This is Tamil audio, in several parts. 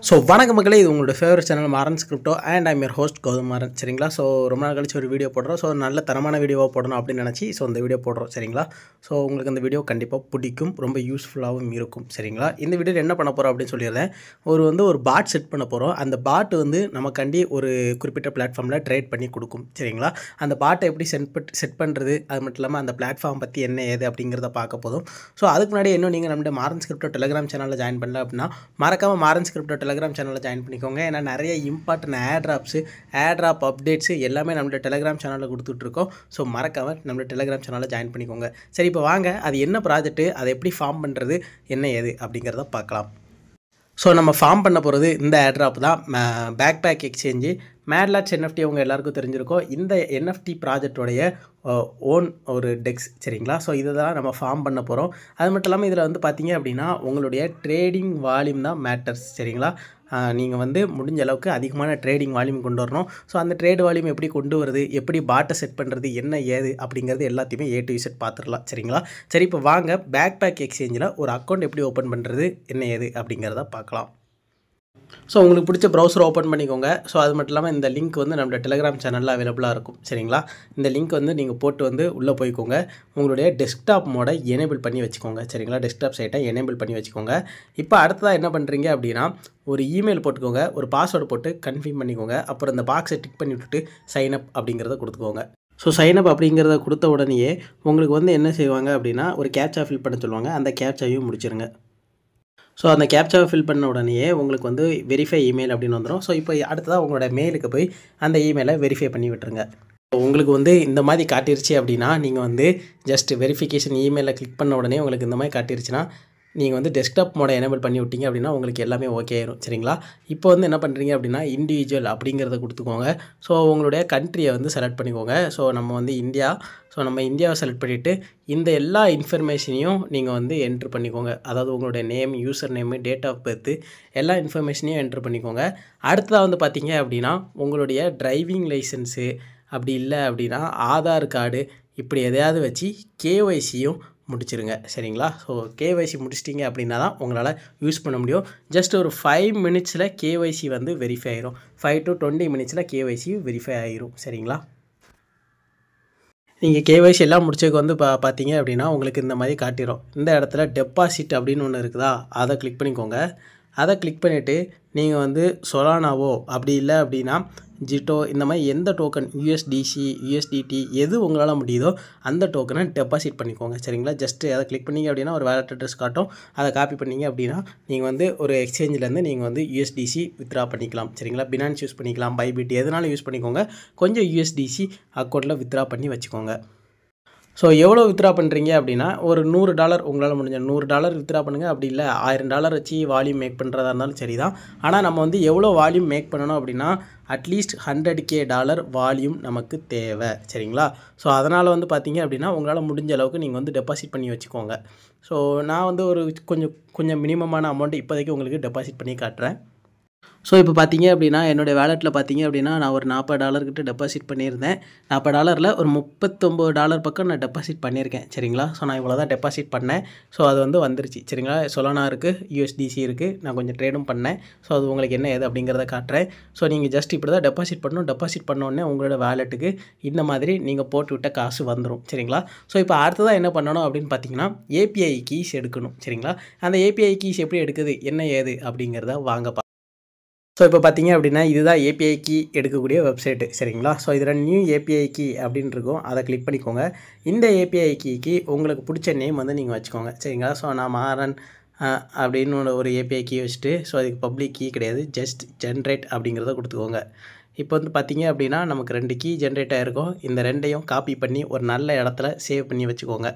ஸோ வணக்க மக்களே, இது உங்களோட favourite channel Marans crypto and I'm your host Gautham Maran. சரிங்களா? ஸோ ரொம்ப நாள் கழிச்சு ஒரு வீடியோ போடுறோம். ஸோ நல்ல தரமான வீடியோவாக போடணும் அப்படின்னு நினச்சி இந்த வீடியோ போடுறோம். சரிங்களா? ஸோ உங்களுக்கு அந்த வீடியோ கண்டிப்பாக பிடிக்கும், ரொம்ப யூஸ்ஃபுல்லாகவும் இருக்கும். சரிங்களா? இந்த வீடியோவில் என்ன பண்ண போகிறோம் அப்படின்னு சொல்லிடுறேன். ஒரு பாட் செட் பண்ண போகிறோம். அந்த பாட் நமக்காண்டி ஒரு குறிப்பிட்ட பிளாட்ஃபார்மில் ட்ரேட் பண்ணி கொடுக்கும். சரிங்களா? அந்த பாட்டை எப்படி செட் பண்ணுறது, அது மட்டும் இல்லாமல் அந்த பிளாட்ஃபார்ம் பற்றி என்ன ஏது அப்படிங்கிறத பார்க்க போதும். ஸோ அதுக்கு முன்னாடி இன்னும் நீங்கள் நம்மளுடைய மாறன்ஸ் கிரிப்டோ டெலிகிராம் சேனலில் ஜாயின் பண்ணல அப்படின்னா மறக்காமல் மாறன்ஸ் கிரிப்டோ டெலிகிராம் சேனலில் ஜாயின் பண்ணிக்கோங்க. ஏன்னா நிறைய இம்பார்ட்டன்ட் ஏர்ட்ராப் அப்டேட்ஸு எல்லாமே நம்மளோட டெலிகிராம் சேனலில் கொடுத்துட்ருக்கோம். ஸோ மறக்காமல் நம்மளோட டெலிகிராம் சேனலில் ஜாயின் பண்ணிக்கோங்க. சரி, இப்போ வாங்க அது என்ன ப்ராஜெக்ட்டு, அதை எப்படி ஃபார்ம் பண்ணுறது, என்ன ஏது அப்படிங்கிறத பார்க்கலாம். ஸோ நம்ம ஃபார்ம் பண்ண போகிறது இந்த ஏர்ட்ராப் தான், பேக் எக்ஸ்சேஞ்சு மேட்லாட்ஸ் NFT. அவங்க எல்லாருக்கும் தெரிஞ்சிருக்கோம். இந்த NFT ப்ராஜெக்டோடைய ஓன் ஒரு டெக்ஸ். சரிங்களா? ஸோ இதை தான் நம்ம ஃபார்ம் பண்ண போகிறோம். அது மட்டும் இல்லாமல் இதில் பார்த்தீங்க அப்படின்னா உங்களுடைய ட்ரேடிங் வால்யூம் தான் மேட்டர்ஸ். சரிங்களா? நீங்கள் முடிஞ்ச அளவுக்கு அதிகமான ட்ரேடிங் வால்யூம் கொண்டு வரணும். ஸோ அந்த ட்ரேட் வால்யூம் எப்படி கொண்டு வருது, எப்படி பாட்டை செட் பண்ணுறது, என்ன ஏது அப்படிங்கிறது எல்லாத்தையுமே A to Z பார்த்துடலாம். சரிங்களா? சரி, இப்போ வாங்க பேக் எக்ஸ்சேஞ்சில் ஒரு அக்கௌண்ட் எப்படி ஓப்பன் பண்ணுறது, என்ன ஏது அப்படிங்கிறத பார்க்கலாம். ஸோ உங்களுக்கு பிடிச்ச ப்ரௌசர் ஓப்பன் பண்ணிக்கோங்க. ஸோ அது மட்டும் இல்லாமல் இந்த லிங்க் நம்மளோட டெலிகிராம் சேனலில் அவைலபிளாக இருக்கும். சரிங்களா? இந்த லிங்க் நீங்கள் போட்டு உள்ளே போய்க்கோங்க. உங்களுடைய டெஸ்க்டாப் மோடை எனேபிள் பண்ணி வச்சுக்கோங்க. சரிங்களா? டெஸ்க்டாப் சைட்டை எனேபிள் பண்ணி வச்சுக்கோங்க. இப்போ அடுத்ததாக என்ன பண்ணுறீங்க அப்படின்னா, ஒரு இமெயில் போட்டுக்கோங்க, ஒரு பாஸ்வேர்டு போட்டு கன்ஃபார்ம் பண்ணிக்கோங்க. அப்புறம் இந்த பாக்ஸை டிக் பண்ணி விட்டுட்டு சைன் அப் அப்படிங்கிறத கொடுத்துக்கோங்க. ஸோ சைன் அப் அப்படிங்கிறத கொடுத்த உடனேயே உங்களுக்கு என்ன செய்வாங்க அப்படின்னா, ஒரு கேப்சா ஃபில் பண்ண சொல்லுவாங்க. அந்த கேப்சாவையும் முடிச்சிருங்க. ஸோ அந்த கேப்சாவை ஃபில் பண்ண உடனேயே உங்களுக்கு வெரிஃபை இமெயில் அப்படின்னு வந்துடும். ஸோ இப்போ அடுத்ததாக உங்களோட மெயிலுக்கு போய் அந்த இமெயிலை வெரிஃபை பண்ணி விட்டுருங்க. உங்களுக்கு இந்த மாதிரி காட்டிருச்சு அப்படின்னா, நீங்கள் ஜஸ்ட் வெரிஃபிகேஷன் இமெயிலில் கிளிக் பண்ண உடனே உங்களுக்கு இந்த மாதிரி காட்டிருச்சுன்னா, நீங்கள் டெஸ்க்டாப் மோட எனேபிள் பண்ணி விட்டீங்க அப்படின்னா உங்களுக்கு எல்லாமே ஓகே ஆயிரும். சரிங்களா? இப்போ என்ன பண்ணுறீங்க அப்படின்னா, இண்டிவிஜுவல் அப்படிங்கிறத கொடுத்துக்கோங்க. ஸோ உங்களுடைய கண்ட்ரியை செலக்ட் பண்ணிக்கோங்க. ஸோ நம்ம இந்தியா. ஸோ நம்ம இந்தியாவை செலக்ட் பண்ணிவிட்டு இந்த எல்லா இன்ஃபர்மேஷனையும் நீங்கள் என்ட்ரு பண்ணிக்கோங்க. அதாவது உங்களுடைய name, user name, date of birth எல்லா இன்ஃபர்மேஷனையும் என்ட்ரு பண்ணிக்கோங்க. அடுத்ததாக பார்த்தீங்க அப்படின்னா உங்களுடைய டிரைவிங் லைசன்ஸு, அப்படி இல்லை அப்படின்னா ஆதார் கார்டு, இப்படி எதையாவது வச்சு KYCயும் முடிச்சிருங்க. சரிங்களா? ஸோ KYC முடிச்சிட்டிங்க அப்படின்னா தான் உங்களால் யூஸ் பண்ண முடியும். ஜஸ்ட் ஒரு 5 மினிட்ஸில் KYC வெரிஃபை ஆயிரும். 5 to 20 மினிட்ஸில் KYC வெரிஃபை ஆயிரும். சரிங்களா? நீங்கள் KYC எல்லாம் முடிச்சதுக்கு பார்த்தீங்க அப்படின்னா உங்களுக்கு இந்த மாதிரி காட்டிடும். இந்த இடத்துல டெபாசிட் அப்படின்னு ஒன்று இருக்குதா, அதை கிளிக் பண்ணிக்கோங்க. அதை கிளிக் பண்ணிவிட்டு நீங்கள் சொலானாவோ அப்படி இல்லை அப்படின்னா ஜிட்டோ, இந்த மாதிரி எந்த டோக்கன் USDC, USDT எது உங்களால் முடியுதோ அந்த டோக்கனை டெபாசிட் பண்ணிக்கோங்க. சரிங்களா? ஜஸ்ட்டு அதை கிளிக் பண்ணிங்க அப்படின்னா ஒரு வேலட் அட்ரஸ் காட்டும். அதை காப்பி பண்ணிங்க அப்படின்னா நீங்கள் ஒரு எக்ஸ்சேஞ்சிலேருந்து நீங்கள் USDC வித்ட்ரா பண்ணிக்கலாம். சரிங்களா? பினான்ஸ் யூஸ் பண்ணிக்கலாம், பைபிட் எதுனாலும் யூஸ் பண்ணிக்கோங்க. கொஞ்சம் USDC அக்கௌண்ட்டில் வித்ட்ரா பண்ணி வச்சுக்கோங்க. ஸோ எவ்வளோ வித்ட்ரா பண்ணுறீங்க அப்படின்னா, ஒரு $100 உங்களால் முடிஞ்ச $100 வித்ட்ரா பண்ணுங்கள். அப்படி இல்லை $1000 வச்சு வால்யூம் மேக் பண்ணுறதா இருந்தாலும் சரி தான். ஆனால் நம்ம எவ்வளோ வால்யூம் மேக் பண்ணணும் அப்படின்னா, அட்லீஸ்ட் $100K வால்யூம் நமக்கு தேவை. சரிங்களா? ஸோ அதனால் பார்த்தீங்க அப்படின்னா உங்களால் முடிஞ்ச அளவுக்கு நீங்கள் டெபாசிட் பண்ணி வச்சுக்கோங்க. ஸோ நான் ஒரு கொஞ்சம் மினிமமான அமௌண்ட் இப்போதைக்கு உங்களுக்கு டெபாசிட் பண்ணி காட்டுறேன். ஸோ இப்போ பார்த்தீங்க அப்படின்னா என்னுடைய வேலெட்டில் பார்த்தீங்க அப்படின்னா நான் ஒரு $40 கிட்ட டெபாசிட் பண்ணியிருந்தேன். $40 ஒரு $39 பக்கம் நான் டெபாசிட் பண்ணியிருக்கேன். சரிங்களா? ஸோ நான் இவ்வளோ தான் டெபாசிட் பண்ணேன். ஸோ அது வந்துருச்சு. சரிங்களா? சொலானா இருக்குது, USDC இருக்குது, நான் கொஞ்சம் ட்ரேடும் பண்ணேன். ஸோ அது உங்களுக்கு என்ன ஏது அப்படிங்கிறத காட்டுறேன். ஸோ நீங்கள் ஜஸ்ட் இப்படி தான் டெபாசிட் பண்ணணும். டெபாசிட் பண்ணோடனே உங்களோட வேலெட்டுக்கு இந்த மாதிரி நீங்கள் போட்டு விட்ட காசு வந்துடும். சரிங்களா? ஸோ இப்போ அடுத்ததாக என்ன பண்ணணும் அப்படின்னு பார்த்தீங்கன்னா, API கீஸ் எடுக்கணும். சரிங்களா? அந்த API கீஸ் எப்படி எடுக்குது, என்ன ஏது அப்படிங்கிறத வாங்க. ஸோ இப்போ பார்த்தீங்க அப்படின்னா இதுதான் API கீ எடுக்கக்கூடிய வெப்சைட்டு. சரிங்களா? ஸோ இதில் நியூ API கீ அப்படின்னு இருக்கும், அதை கிளிக் பண்ணிக்கோங்க. இந்த API கீக்கு உங்களுக்கு பிடிச்ச நேம் நீங்கள் வச்சுக்கோங்க. சரிங்களா? ஸோ நான் மாறன் அப்படின்னு ஒரு API கீ வச்சுட்டு, ஸோ அதுக்கு பப்ளிக் கீ கிடையாது, ஜஸ்ட் ஜென்ரேட் அப்படிங்கிறத கொடுத்துக்கோங்க. இப்போ பார்த்தீங்க அப்படின்னா நமக்கு 2 கீ ஜென்ரேட் ஆகிருக்கும். இந்த 2ஐயும் காப்பி பண்ணி ஒரு நல்ல இடத்துல சேவ் பண்ணி வச்சுக்கோங்க.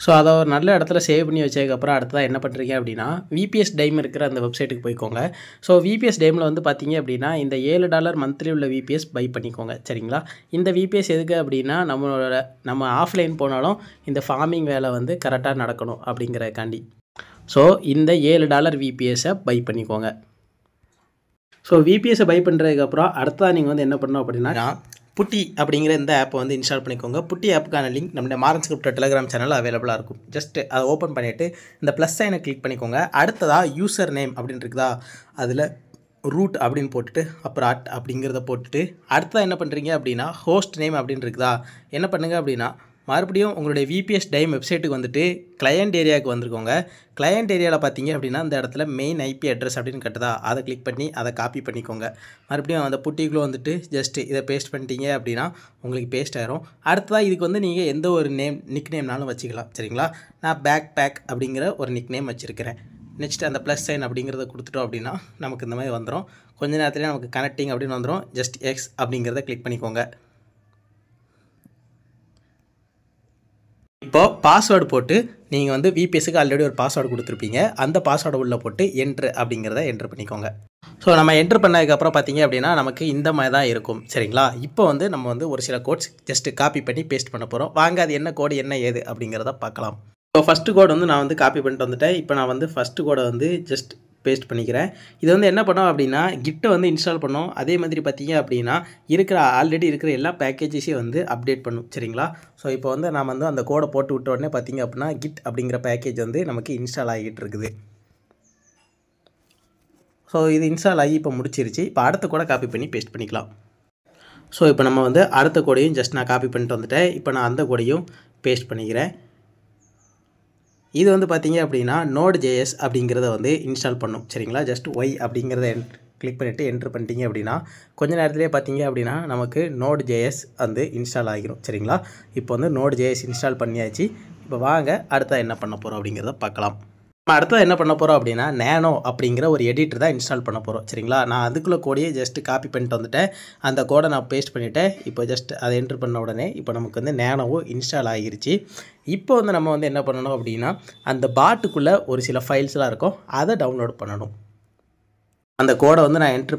ஸோ அதை ஒரு நல்ல இடத்துல சேவ் பண்ணி வச்சதுக்கப்புறம் அடுத்ததாக என்ன பண்ணுறீங்க அப்படின்னா, VPS டைம் இருக்கிற அந்த வெப்சைட்டுக்கு போய்க்கோங்க. ஸோ VPS டைமில் பார்த்தீங்க அப்படின்னா இந்த $7 மந்த்லி உள்ள VPS பை பண்ணிக்கோங்க. சரிங்களா? இந்த VPS எதுக்கு அப்படின்னா நம்ம ஆஃப்லைன் போனாலும் இந்த ஃபார்மிங் வேலை கரெக்டாக நடக்கணும் அப்படிங்கிறதுக்காண்டி. ஸோ இந்த $7 VPSஐ பை பண்ணிக்கோங்க. ஸோ VPSஐ பை பண்ணுறதுக்கப்புறம் அடுத்ததாக நீங்கள் என்ன பண்ணணும் அப்படின்னா, புட்டி அப்படிங்கிற இந்த ஆப்பை வந்து இன்ஸ்டால் பண்ணிக்கோங்க. புட்டி ஆப்புக்கான லிங்க் நம்முடைய மாரன் ஸ்கிரிப்ட் டெலிகிராம் சேனலில் அவைலபிளாக இருக்கும். ஜஸ்ட் அதை ஓப்பன் பண்ணிவிட்டு இந்த ப்ளஸ் சைனை கிளிக் பண்ணிக்கோங்க. அடுத்ததாக யூசர் நேம் அப்படின்னு இருக்குதா, அதில் ரூட் அப்படின்னு போட்டுட்டு அப்புறம் அப்படிங்கிறத போட்டுட்டு அடுத்ததாக என்ன பண்ணுறீங்க அப்படின்னா ஹோஸ்ட் நேம் அப்படின்னு இருக்குதா, என்ன பண்ணுங்கள் அப்படின்னா மறுபடியும் உங்களுடைய VPS டைம் வெப்சைட்டுக்கு வந்துட்டு கிளையண்ட் ஏரியாவுக்கு வந்துருக்கோங்க. கிளையண்ட் ஏரியாவில் பார்த்தீங்க அப்படின்னா இந்த இடத்துல மெயின் IP அட்ரஸ் அப்படின்னு கட்டுதா, அதை கிளிக் பண்ணி அதை காப்பி பண்ணிக்கோங்க. மறுபடியும் அந்த புட்டிக்குள்ளே வந்துட்டு ஜஸ்ட் இதை பேஸ்ட் பண்ணிட்டீங்க அப்படின்னா உங்களுக்கு பேஸ்ட் ஆயிரும். அடுத்ததாக இதுக்கு வந்து நீங்கள் எந்த ஒரு நிக் நேம்னாலும் வச்சுக்கலாம். சரிங்களா, நான் பேக் அப்படிங்கிற ஒரு நிக் நேம் வச்சுருக்கிறேன். நெக்ஸ்ட் அந்த ப்ளஸ் சைன் அப்படிங்கிறத கொடுத்துட்டோம் அப்படின்னா நமக்கு இந்த மாதிரி வந்துடும். கொஞ்ச நேரத்துலேயே நமக்கு கனெக்டிங் அப்படின்னு வந்துடும். ஜஸ்ட் எக்ஸ் அப்படிங்கிறத கிளிக் பண்ணிக்கோங்க. இப்போது பாஸ்வேர்டு போட்டு நீங்கள் வந்து VPSக்கு ஆல்ரெடி ஒரு பாஸ்வேர்டு கொடுத்துருப்பீங்க. அந்த பாஸ்வேர்டை உள்ளே போட்டு என்ட்ரு அப்படிங்கிறத என்ட்ரு பண்ணிக்கோங்க. ஸோ நம்ம என்ட்ரு பண்ணதுக்கப்புறம் பார்த்தீங்க அப்படின்னா நமக்கு இந்த மாதிரி தான் இருக்கும். சரிங்களா, இப்போ வந்து நம்ம வந்து ஒரு சில கோட்ஸ் ஜஸ்ட்டு காப்பி பண்ணி பேஸ்ட் பண்ண போகிறோம். வாங்க அது என்ன கோடு என்ன ஏது அப்படிங்கிறத பார்க்கலாம். ஸோ ஃபஸ்ட்டு கோடு வந்து நான் வந்து காப்பி பண்ணிட்டு வந்துட்டேன். இப்போ நான் வந்து ஃபஸ்ட்டு கோடை வந்து ஜஸ்ட் பேஸ்ட் பண்ணிக்கிறேன். இது வந்து என்ன பண்ணோம் அப்படின்னா கிட்டை வந்து இன்ஸ்டால் பண்ணோம். அதே மாதிரி பார்த்தீங்க அப்படின்னா ஆல்ரெடி இருக்கிற எல்லா பேக்கேஜஸையும் வந்து அப்டேட் பண்ணும். சரிங்களா, ஸோ இப்போ வந்து நான் வந்து அந்த கோடை போட்டு விட்ட உடனே பார்த்தீங்க அப்படின்னா கிட் அப்படிங்கிற பேக்கேஜ் வந்து நமக்கு இன்ஸ்டால் ஆகிட்டு இருக்குது. ஸோ இது இன்ஸ்டால் ஆகி இப்போ முடிச்சிருச்சு. இப்போ அடுத்த கோடை காப்பி பண்ணி பேஸ்ட் பண்ணிக்கலாம். ஸோ இப்போ நம்ம வந்து அடுத்த கோடையும் ஜஸ்ட் நான் காப்பி பண்ணிட்டு வந்துட்டேன். இப்போ நான் அந்த கோடையும் பேஸ்ட் பண்ணிக்கிறேன். இது வந்து பார்த்தீங்க அப்படின்னா Node.js அப்படிங்கிறத வந்து இன்ஸ்டால் பண்ணும். சரிங்களா, ஜஸ்ட் ஒய் அப்படிங்கிறத கிளிக் பண்ணிவிட்டு என்ட்ரு பண்ணிட்டீங்க அப்படின்னா கொஞ்ச நேரத்துலேயே பார்த்தீங்க அப்படின்னா நமக்கு Node.js வந்து இன்ஸ்டால் ஆகிரும். சரிங்களா, இப்போ வந்து Node.js இன்ஸ்டால் பண்ணியாச்சு. இப்போ வாங்க அடுத்த என்ன பண்ண போகிறோம் அப்படிங்கிறத பார்க்கலாம். நம்ம அடுத்தது என்ன பண்ண போகிறோம் அப்படின்னா நேனோ அப்படிங்கிற ஒரு எடிட்டர் தான் இன்ஸ்டால் பண்ண போகிறோம். சரிங்களா, நான் அதுக்குள்ளே கோடையே ஜஸ்ட் காப்பி பண்ணிட்டு வந்துட்டேன். அந்த கோடை நான் பேஸ்ட் பண்ணிவிட்டேன். இப்போ ஜஸ்ட் அதை என்ட்ரு பண்ண உடனே இப்போ நமக்கு வந்து நேனோவும் இன்ஸ்டால் ஆகிருச்சு. இப்போ வந்து நம்ம வந்து என்ன பண்ணணும் அப்படின்னா அந்த பாட்டுக்குள்ளே ஒரு சில ஃபைல்ஸ்லாம் இருக்கும், அதை டவுன்லோட் பண்ணணும். அந்த கோடை வந்து நான் என்ட்ரு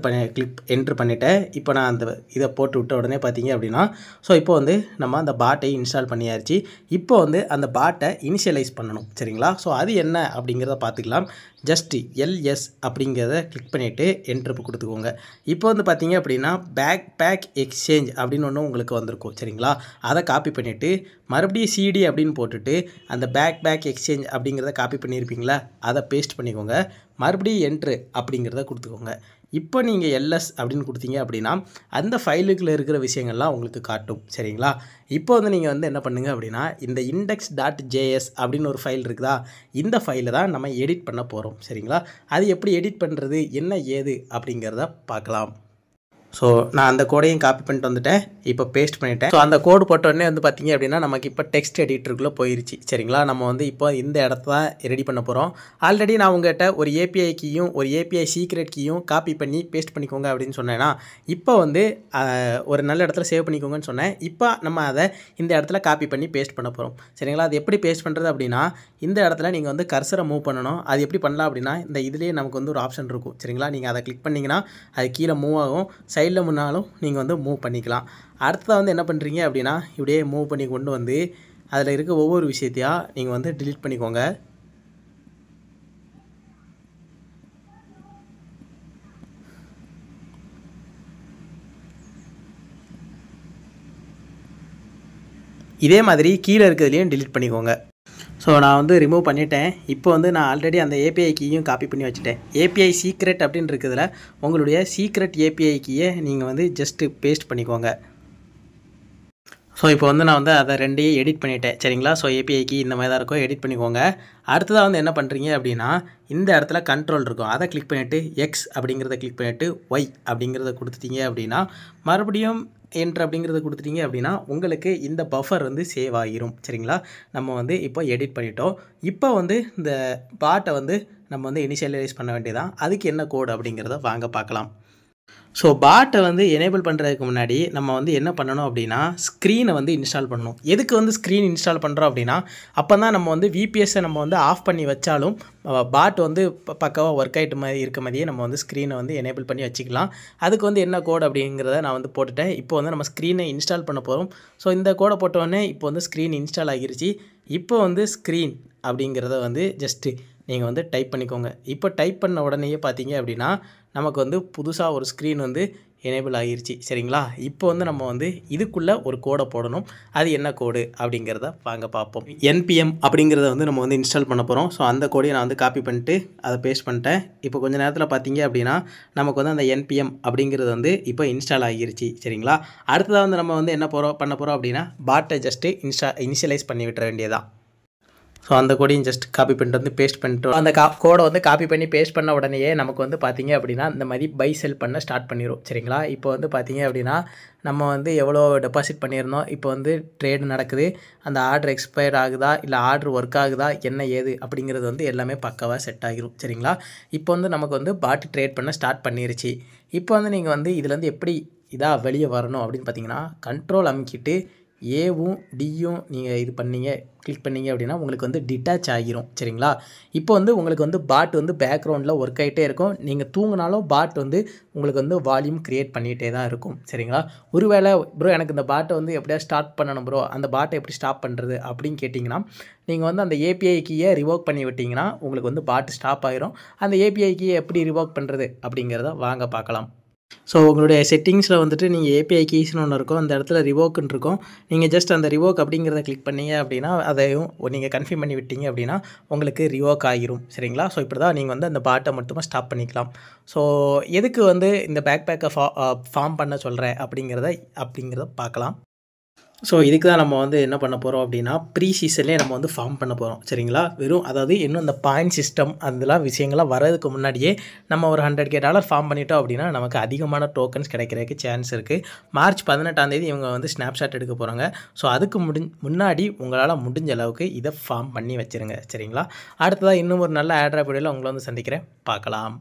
பண்ணிவிட்டேன். இப்போ நான் அந்த இதை போட்டு விட்ட உடனே பார்த்தீங்க அப்படின்னா ஸோ இப்போ வந்து நம்ம அந்த பாட்டை இன்ஸ்டால் பண்ணியாச்சு. இப்போ வந்து அந்த பாட்டை இனிஷியலைஸ் பண்ணணும். சரிங்களா, ஸோ அது என்ன அப்படிங்கிறத பார்த்துக்கலாம். ஜஸ்ட் LS அப்படிங்கிறத கிளிக் பண்ணிவிட்டு என்ட்ரு கொடுத்துக்கோங்க. இப்போ வந்து பார்த்தீங்க அப்படின்னா பேக் எக்ஸ்சேஞ்ச் அப்படின்னு ஒன்று உங்களுக்கு வந்திருக்கும். சரிங்களா, அதை காப்பி பண்ணிவிட்டு மறுபடியும் CD அப்படின்னு போட்டுட்டு அந்த பேக் எக்ஸ்சேஞ்ச் அப்படிங்கிறத காப்பி பண்ணியிருப்பீங்களா, அதை பேஸ்ட் பண்ணிக்கோங்க. மறுபடியும் என்ட்ரு அப்படிங்கிறத கொடுத்துக்கோங்க. இப்போ நீங்கள் LS அப்படின்னு கொடுத்தீங்க அப்படின்னா அந்த ஃபைலுக்குள்ளே இருக்கிற விஷயங்கள்லாம் உங்களுக்கு காட்டும். சரிங்களா, இப்போ வந்து நீங்கள் வந்து என்ன பண்ணுங்கள் அப்படின்னா இந்த index.js அப்படின்னு ஒரு ஃபைல் இருக்குதா, இந்த ஃபைலை தான் நம்ம எடிட் பண்ண போகிறோம். சரிங்களா, அது எப்படி எடிட் பண்ணுறது என்ன ஏது அப்படிங்கிறத பார்க்கலாம். ஸோ நான் அந்த கோடையும் காப்பி பண்ணிட்டு வந்துட்டேன். இப்போ பேஸ்ட் பண்ணிட்டேன். ஸோ அந்த கோடு போட்டோடனே வந்து பார்த்தீங்க அப்படின்னா நமக்கு இப்போ டெக்ஸ்ட் எடிட்டருக்குள்ளே போயிருச்சு. சரிங்களா, நம்ம வந்து இப்போ இந்த இடத்த தான் ரெடி பண்ண போகிறோம். ஆல்ரெடி நான் உங்கள்கிட்ட ஒரு API கீயும் ஒரு API சீக்ரெட் கீயும் காப்பி பண்ணி பேஸ்ட் பண்ணிக்கோங்க அப்படின்னு சொன்னேன்னா இப்போ வந்து ஒரு நல்ல இடத்துல சேவ் பண்ணிக்கோங்கன்னு சொன்னேன். இப்போ நம்ம அதை இந்த இடத்துல காப்பி பண்ணி பேஸ்ட் பண்ண போகிறோம். சரிங்களா, அது எப்படி பேஸ்ட் பண்ணுறது அப்படின்னா இந்த இடத்துல நீங்கள் வந்து கர்சரை மூவ் பண்ணணும். அது எப்படி பண்ணலாம் அப்படின்னா இந்த இதுலேயே நமக்கு வந்து ஒரு ஆப்ஷன் இருக்கும். சரிங்களா, நீங்கள் அதை கிளிக் பண்ணிங்கன்னா அது கீழே மூவ் ஆகும். சைடில் முன்னாலும் நீங்கள் வந்து மூவ் பண்ணிக்கலாம். அடுத்ததாக வந்து என்ன பண்ணுறீங்க அப்படின்னா இப்படியே மூவ் பண்ணி கொண்டு வந்து அதில் இருக்க ஒவ்வொரு விஷயத்தையாக நீங்கள் வந்து delete பண்ணிக்கோங்க. இதே மாதிரி கீழே இருக்கிறதுலையும் delete பண்ணிக்கோங்க. ஸோ நான் வந்து ரிமூவ் பண்ணிட்டேன். இப்போ வந்து நான் ஆல்ரெடி அந்த API கீயும் காப்பி பண்ணி வச்சுட்டேன். API சீக்ரெட் அப்படின்னு இருக்கிறதுல உங்களுடைய சீக்ரெட் API கீயை நீங்கள் வந்து ஜஸ்ட்டு பேஸ்ட் பண்ணிக்கோங்க. ஸோ இப்போ வந்து நான் வந்து அதை ரெண்டையும் எடிட் பண்ணிட்டேன். சரிங்களா, ஸோ API கீ இந்த மாதிரி தான் இருக்கும், எடிட் பண்ணிக்கோங்க. அடுத்ததாக வந்து என்ன பண்ணுறீங்க அப்படின்னா இந்த இடத்துல கண்ட்ரோல் இருக்கும், அதை கிளிக் பண்ணிவிட்டு எக்ஸ் அப்படிங்கிறத கிளிக் பண்ணிவிட்டு ஒய் அப்படிங்கிறத கொடுத்துட்டீங்க அப்படின்னா மறுபடியும் என்ட்ரு அப்படிங்கிறத கொடுத்துட்டீங்க அப்படின்னா உங்களுக்கு இந்த பஃபர் வந்து சேவ் ஆகிரும். சரிங்களா, நம்ம வந்து இப்போ எடிட் பண்ணிட்டோம். இப்போ வந்து இந்த பாட்டை வந்து நம்ம வந்து இனிஷியலைஸ் பண்ண வேண்டியதான். அதுக்கு என்ன கோடு அப்படிங்கிறத வாங்க பார்க்கலாம். ஸோ பாட்டை வந்து எனேபிள் பண்ணுறதுக்கு முன்னாடி நம்ம வந்து என்ன பண்ணணும் அப்படின்னா ஸ்க்ரீனை வந்து இன்ஸ்டால் பண்ணணும். எதுக்கு வந்து ஸ்க்ரீன் இன்ஸ்டால் பண்ணுறோம் அப்படின்னா அப்போ தான் நம்ம வந்து VPSஐ நம்ம வந்து ஆஃப் பண்ணி வச்சாலும் பாட் வந்து பக்காவாக ஒர்க் ஆகிட்டு மாதிரி இருக்க மாதிரியே நம்ம வந்து ஸ்க்ரீனை வந்து எனேபிள் பண்ணி வச்சுக்கலாம். அதுக்கு வந்து என்ன கோட் அப்படிங்கிறத நான் வந்து போட்டுட்டேன். இப்போ வந்து நம்ம ஸ்க்ரீனை இன்ஸ்டால் பண்ண போகிறோம். ஸோ இந்த கோடை போட்டோடனே இப்போ வந்து ஸ்க்ரீன் இன்ஸ்டால் ஆகிருச்சு. இப்போ வந்து ஸ்க்ரீன் அப்படிங்கிறத வந்து ஜஸ்ட்டு நீங்கள் வந்து டைப் பண்ணிக்கோங்க. இப்போ டைப் பண்ண உடனேயே பார்த்தீங்க அப்படின்னா நமக்கு வந்து புதுசாக ஒரு ஸ்க்ரீன் வந்து எனேபிள் ஆகிருச்சு சரிங்களா. இப்போ வந்து நம்ம வந்து இதுக்குள்ளே ஒரு கோடை போடணும். அது என்ன கோடு அப்படிங்கிறத வாங்க பார்ப்போம். NPM அப்படிங்கிறத வந்து நம்ம வந்து இன்ஸ்டால் பண்ண போகிறோம். ஸோ அந்த கோடையை நான் வந்து காப்பி பண்ணிட்டு அதை பேஸ்ட் பண்ணிட்டேன். இப்போ கொஞ்சம் நேரத்தில் பார்த்தீங்க அப்படின்னா நமக்கு வந்து அந்த NPM அப்படிங்கிறது வந்து இப்போ இன்ஸ்டால் ஆகிருச்சு சரிங்களா. அடுத்ததாக வந்து நம்ம வந்து என்ன பண்ண போகிறோம் அப்படின்னா பாட்டை ஜஸ்ட்டு இனிஷியலைஸ் பண்ணி விட்டுற வேண்டியதான். ஸோ அந்த கோடையும் ஜஸ்ட் காப்பி பண்ணிட்டு வந்து பேஸ்ட் பண்ணிட்டு அந்த கோடை வந்து காப்பி பண்ணி பேஸ்ட் பண்ண உடனேயே நமக்கு வந்து பார்த்தீங்க அப்படின்னா இந்த மாதிரி பை செல் பண்ண ஸ்டார்ட் பண்ணிடும் சரிங்களா. இப்போ வந்து பார்த்தீங்க அப்படின்னா நம்ம வந்து எவ்வளோ டெபாசிட் பண்ணியிருந்தோம், இப்போ வந்து ட்ரேடு நடக்குது, அந்த ஆர்டர் எக்ஸ்பயர் ஆகுதா இல்லை ஆர்டர் ஒர்க் ஆகுதா என்ன ஏது அப்படிங்கிறது வந்து எல்லாமே பக்காவாக செட் ஆகிரும் சரிங்களா. இப்போ வந்து நமக்கு வந்து பாட்டு ட்ரேட் பண்ண ஸ்டார்ட் பண்ணிருச்சு. இப்போ வந்து நீங்கள் வந்து இதுலேருந்து எப்படி இதாக வெளியே வரணும் அப்படின்னு பார்த்தீங்கன்னா கண்ட்ரோல் அமுக்கிட்டு ஏவும் டியும் நீங்கள் இது கிளிக் பண்ணீங்க அப்படின்னா உங்களுக்கு வந்து டிட்டாச் ஆகிரும் சரிங்களா. இப்போ வந்து உங்களுக்கு வந்து பாட் வந்து பேக்ரவுண்டில் ஒர்க் ஆகிட்டே இருக்கும். நீங்கள் தூங்கினாலும் பாட் வந்து உங்களுக்கு வந்து வால்யூம் க்ரியேட் பண்ணிகிட்டே தான் இருக்கும் சரிங்களா. ஒருவேளை ப்ரோ எனக்கு இந்த பாட்டை வந்து எப்படியா ஸ்டார்ட் பண்ணணும் ப்ரோ, அந்த பாட்டை எப்படி ஸ்டாப் பண்ணுறது அப்படின்னு கேட்டிங்கன்னா நீங்கள் வந்து அந்த API கீயை ரிவோக் பண்ணி விட்டிங்கன்னா உங்களுக்கு வந்து பாட் ஸ்டாப் ஆகிரும். அந்த API கீயை எப்படி ரிவோக் பண்ணுறது அப்படிங்கிறத வாங்க பார்க்கலாம். ஸோ உங்களுடைய செட்டிங்ஸில் வந்துட்டு நீங்கள் API கீஸ்னு ஒன்று இருக்கும், அந்த இடத்துல ரிவோக்குன்னு இருக்கும். நீங்கள் ஜஸ்ட் அந்த ரிவோக் அப்படிங்கிறத கிளிக் பண்ணீங்க அப்படின்னா அதையும் நீங்கள் கன்ஃபார்ம் பண்ணி விட்டீங்க அப்படின்னா உங்களுக்கு ரிவோக் ஆகிரும் சரிங்களா. ஸோ இப்படி தான் நீங்கள் வந்து அந்த பாட்டை மட்டுமே ஸ்டாப் பண்ணிக்கலாம். ஸோ எதுக்கு வந்து இந்த பேக்கை ஃபார்ம் பண்ண சொல்கிறேன் அப்படிங்கிறத பார்க்கலாம். ஸோ இதுக்கு தான் நம்ம வந்து என்ன பண்ண போகிறோம் அப்படின்னா ப்ரீ சீசன்லேயே நம்ம வந்து ஃபார்ம் பண்ண போகிறோம் சரிங்களா. வெறும் அதாவது இன்னும் இந்த பாயிண்ட் சிஸ்டம் அதெல்லாம் விஷயங்கள்லாம் வரதுக்கு முன்னாடியே நம்ம ஒரு $100K ஃபார்ம் பண்ணிட்டோம் அப்படின்னா நமக்கு அதிகமான டோக்கன்ஸ் கிடைக்கிறதுக்கு சான்ஸ் இருக்குது. மார்ச் 18 இவங்க வந்து ஸ்னாப்ஷாட் எடுக்க போகிறாங்க. ஸோ அதுக்கு முன்னாடி உங்களால் முடிஞ்ச அளவுக்கு இதை ஃபார்ம் பண்ணி வச்சுருங்க சரிங்களா. அடுத்ததாக இன்னும் ஒரு நல்ல ஆட்ராப் வீடியோவில் உங்களை வந்து சந்திக்கிறேன். பார்க்கலாம்.